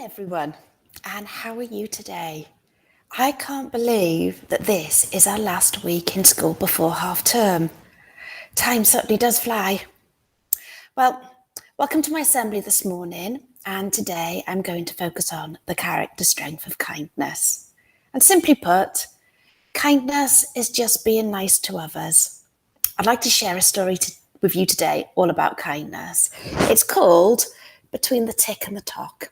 everyone, and how are you today? I can't believe that this is our last week in school before half term. Time certainly does fly. Well, welcome to my assembly this morning, and today I'm going to focus on the character strength of kindness. And simply put, kindness is just being nice to others. I'd like to share a story with you today all about kindness. It's called Between the Tick and the Tock,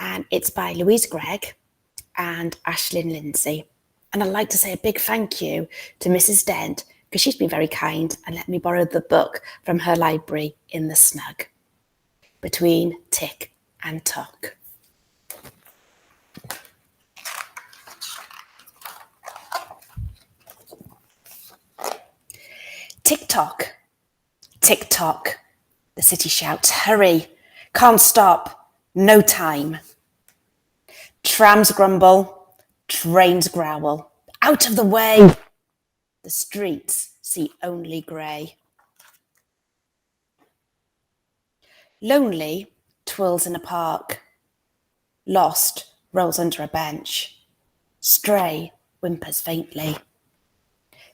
and it's by Louise Gregg and Ashlyn Lindsay. And I'd like to say a big thank you to Mrs. Dent because she's been very kind and let me borrow the book from her library in the snug. Between Tick and Tock. Tick-tock, tick-tock, the city shouts, hurry, can't stop, no time. Trams grumble, trains growl, out of the way. The streets see only grey. Lonely twirls in a park. Lost rolls under a bench. Stray whimpers faintly.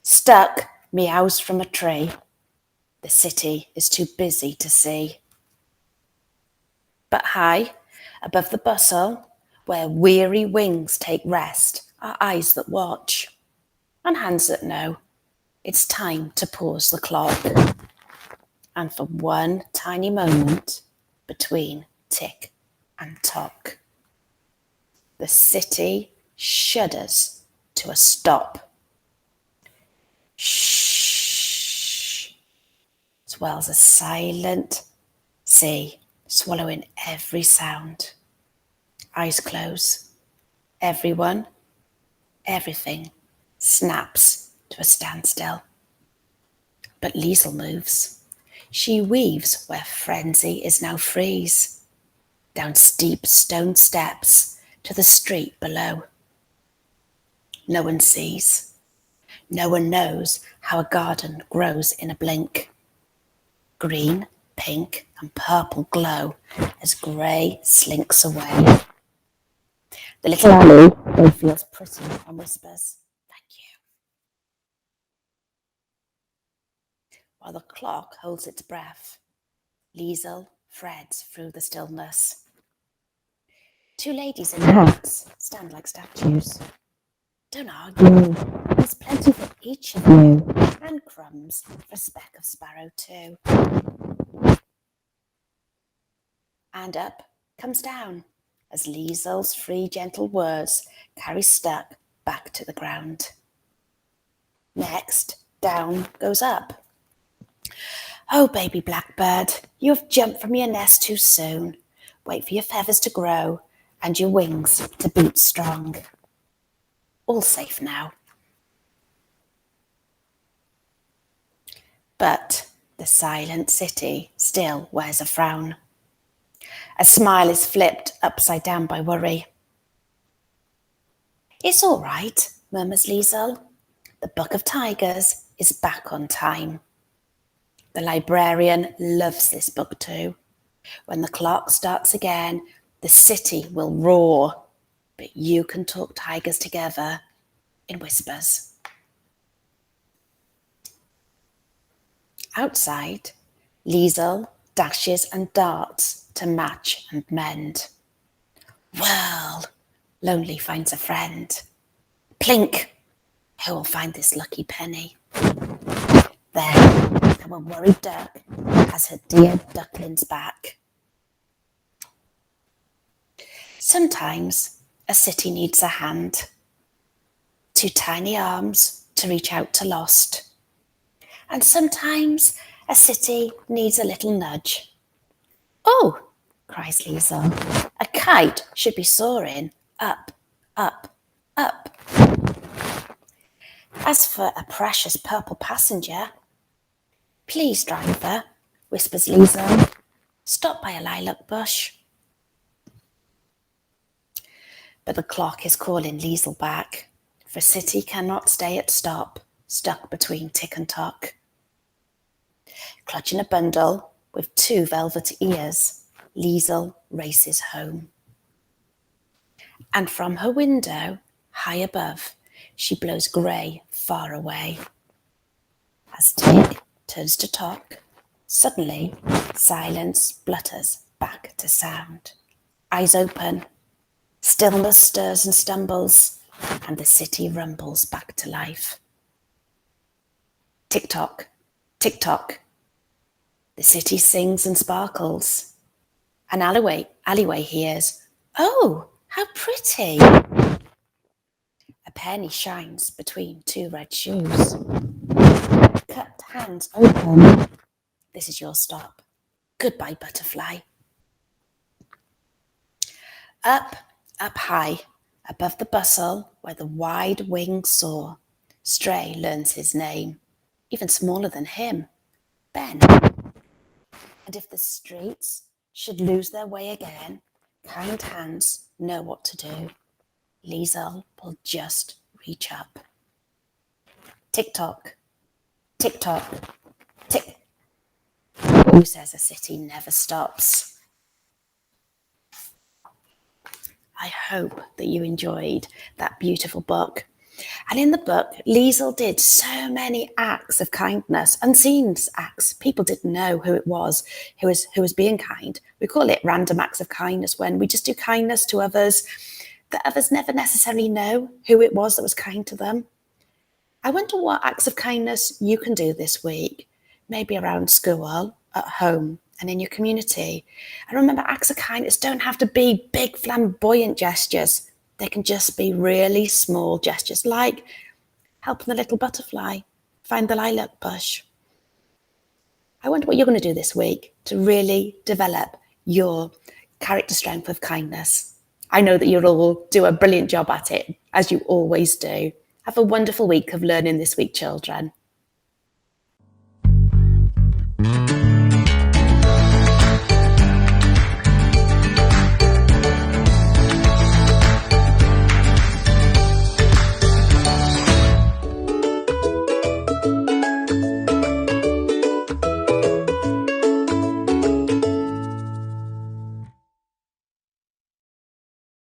Stuck meows from a tree. The city is too busy to see. But high above the bustle, where weary wings take rest, are eyes that watch and hands that know it's time to pause the clock. And for one tiny moment between tick and tock, the city shudders to a stop. Shh, swells a silent sea, swallowing every sound. Eyes close. Everyone, everything snaps to a standstill. But Liesel moves. She weaves where frenzy is now freeze, down steep stone steps to the street below. No one sees. No one knows how a garden grows in a blink. Green, pink, and purple glow as grey slinks away. The little alley both feels pretty and whispers, thank you. While the clock holds its breath, Liesel threads through the stillness. Two ladies in hats stand like statues. Don't argue, there's plenty for each of you, and crumbs for a speck of sparrow too. And up comes down, as Liesel's three gentle words carry stuck back to the ground. Next, down goes up. Oh, baby blackbird, you have jumped from your nest too soon. Wait for your feathers to grow and your wings to beat strong. All safe now. But the silent city still wears a frown. A smile is flipped upside down by worry. It's all right, murmurs Liesel. The Book of Tigers is back on time. The librarian loves this book too. When the clock starts again, the city will roar, but you can talk tigers together in whispers. Outside, Liesel dashes and darts to match and mend. Well, Lonely finds a friend. Plink, who will find this lucky penny? Then our worried duck has her dear ducklings back. Sometimes a city needs a hand. Two tiny arms to reach out to lost. And sometimes a city needs a little nudge. Oh, cries Liesel, a kite should be soaring up, up, up. As for a precious purple passenger, please, driver, whispers Liesel, stop by a lilac bush. But the clock is calling Liesel back, for city cannot stay at stop, stuck between tick and tock. Clutching a bundle with two velvet ears, Liesel races home. And from her window, high above, she blows grey far away. As Tick turns to talk, suddenly silence blutters back to sound. Eyes open, stillness stirs and stumbles, and the city rumbles back to life. Tick-tock, tick-tock. The city sings and sparkles. An alleyway hears, "Oh, how pretty!" A penny shines between two red shoes. Cut hands open. This is your stop. Goodbye, butterfly. Up, up high, above the bustle where the wide wings soar, Stray learns his name, even smaller than him, Ben. And if the streets should lose their way again, kind hands know what to do. Liesel will just reach up. Tick-tock, tick-tock, tick. Who says a city never stops? I hope that you enjoyed that beautiful book. And in the book, Liesel did so many acts of kindness, unseen acts. People didn't know who it was who was being kind. We call it random acts of kindness when we just do kindness to others that others never necessarily know who it was that was kind to them. I wonder what acts of kindness you can do this week, maybe around school, at home, and in your community. And remember, acts of kindness don't have to be big, flamboyant gestures. They can just be really small gestures, like helping the little butterfly find the lilac bush. I wonder what you're going to do this week to really develop your character strength of kindness. I know that you'll all do a brilliant job at it, as you always do. Have a wonderful week of learning this week, children.